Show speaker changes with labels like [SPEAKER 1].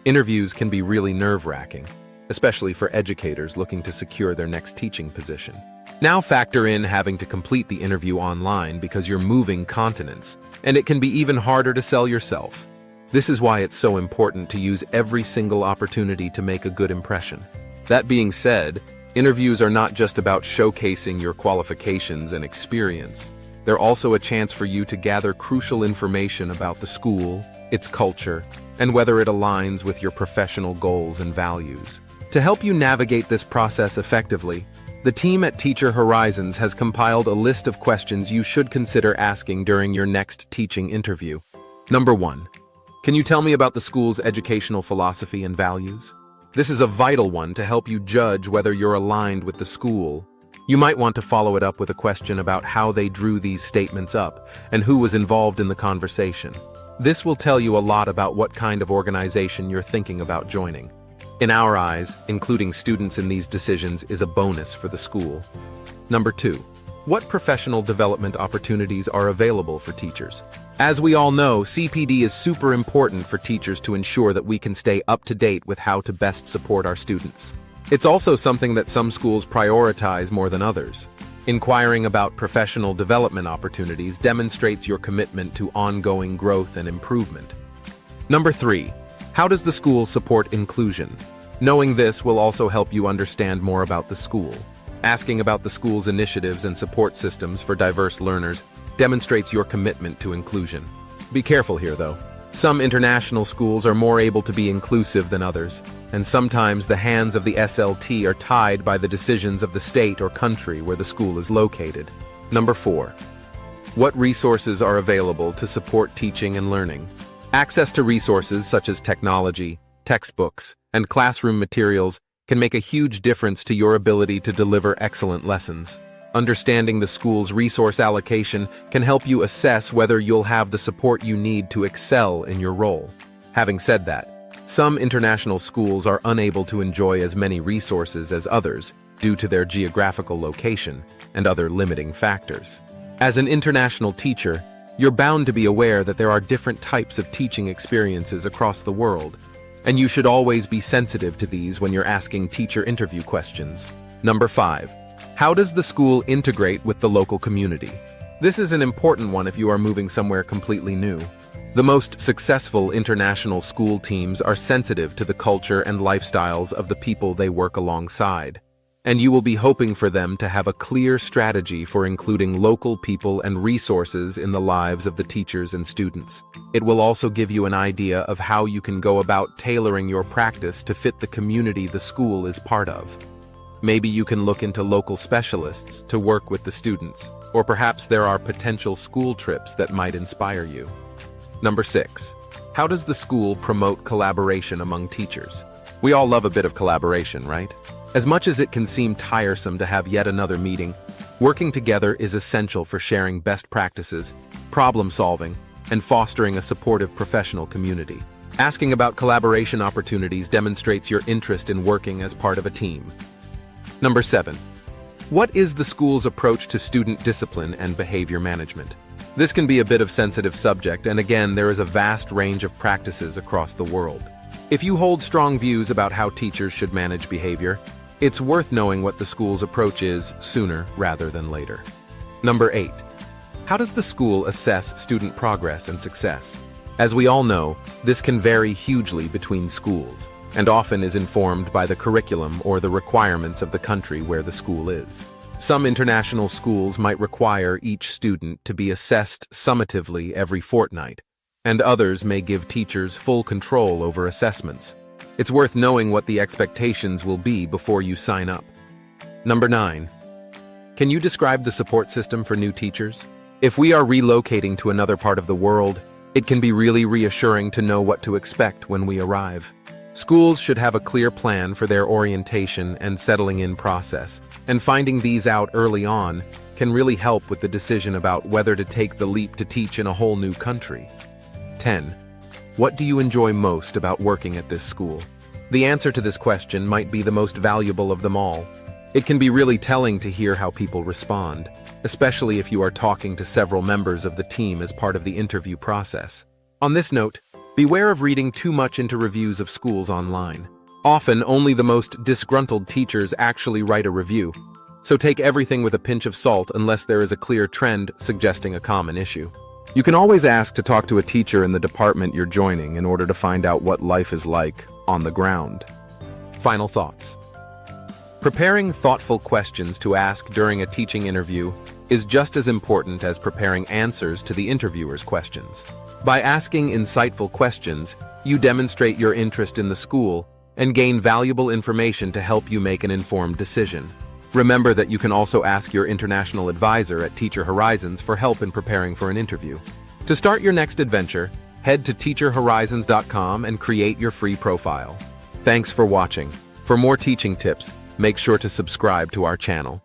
[SPEAKER 1] Interviews can be really nerve-wracking, especially for educators looking to secure their next teaching position. Now factor in having to complete the interview online because you're moving continents, and it can be even harder to sell yourself. This is why it's so important to use every single opportunity to make a good impression. That being said, interviews are not just about showcasing your qualifications and experience. They're also a chance for you to gather crucial information about the school, its culture, and whether it aligns with your professional goals and values. To help you navigate this process effectively, the team at Teacher Horizons has compiled a list of questions you should consider asking during your next teaching interview. Number 1. Can you tell me about the school's educational philosophy and values? This is a vital one to help you judge whether you're aligned with the school. You might want to follow it up with a question about how they drew these statements up and who was involved in the conversation. This will tell you a lot about what kind of organization you're thinking about joining. In our eyes, including students in these decisions is a bonus for the school. Number 2. What professional development opportunities are available for teachers? As we all know, CPD is super important for teachers to ensure that we can stay up to date with how to best support our students. It's also something that some schools prioritize more than others. Inquiring about professional development opportunities demonstrates your commitment to ongoing growth and improvement. Number 3. How does the school support inclusion? Knowing this will also help you understand more about the school. Asking about the school's initiatives and support systems for diverse learners demonstrates your commitment to inclusion. Be careful here, though. Some international schools are more able to be inclusive than others, and sometimes the hands of the SLT are tied by the decisions of the state or country where the school is located. Number 4. What resources are available to support teaching and learning? Access to resources such as technology, textbooks, and classroom materials can make a huge difference to your ability to deliver excellent lessons. Understanding the school's resource allocation can help you assess whether you'll have the support you need to excel in your role. Having said that, some international schools are unable to enjoy as many resources as others due to their geographical location and other limiting factors. As an international teacher, you're bound to be aware that there are different types of teaching experiences across the world, and you should always be sensitive to these when you're asking teacher interview questions. Number 5. How does the school integrate with the local community? This is an important one if you are moving somewhere completely new. The most successful international school teams are sensitive to the culture and lifestyles of the people they work alongside, and you will be hoping for them to have a clear strategy for including local people and resources in the lives of the teachers and students. It will also give you an idea of how you can go about tailoring your practice to fit the community the school is part of. Maybe you can look into local specialists to work with the students, or perhaps there are potential school trips that might inspire you. Number 6. How does the school promote collaboration among teachers? We all love a bit of collaboration, right? As much as it can seem tiresome to have yet another meeting, working together is essential for sharing best practices, problem solving, and fostering a supportive professional community. Asking about collaboration opportunities demonstrates your interest in working as part of a team. Number 7. What is the school's approach to student discipline and behavior management? This can be a bit of sensitive subject, and again, there is a vast range of practices across the world. If you hold strong views about how teachers should manage behavior, it's worth knowing what the school's approach is sooner rather than later. Number 8. How does the school assess student progress and success? As we all know, this can vary hugely between schools, and often is informed by the curriculum or the requirements of the country where the school is. Some international schools might require each student to be assessed summatively every fortnight, and others may give teachers full control over assessments. It's worth knowing what the expectations will be before you sign up. Number 9. Can you describe the support system for new teachers? If we are relocating to another part of the world, it can be really reassuring to know what to expect when we arrive. Schools should have a clear plan for their orientation and settling in process, and finding these out early on can really help with the decision about whether to take the leap to teach in a whole new country. 10. What do you enjoy most about working at this school? The answer to this question might be the most valuable of them all. It can be really telling to hear how people respond, especially if you are talking to several members of the team as part of the interview process. On this note, Beware of reading too much into reviews of schools online. Often, only the most disgruntled teachers actually write a review, so take everything with a pinch of salt unless there is a clear trend suggesting a common issue. You can always ask to talk to a teacher in the department you're joining in order to find out what life is like on the ground. Final thoughts. Preparing thoughtful questions to ask during a teaching interview is just as important as preparing answers to the interviewer's questions. By asking insightful questions, you demonstrate your interest in the school and gain valuable information to help you make an informed decision. Remember that you can also ask your international advisor at Teacher Horizons for help in preparing for an interview. To start your next adventure, head to teacherhorizons.com and create your free profile. Thanks for watching. For more teaching tips, make sure to subscribe to our channel.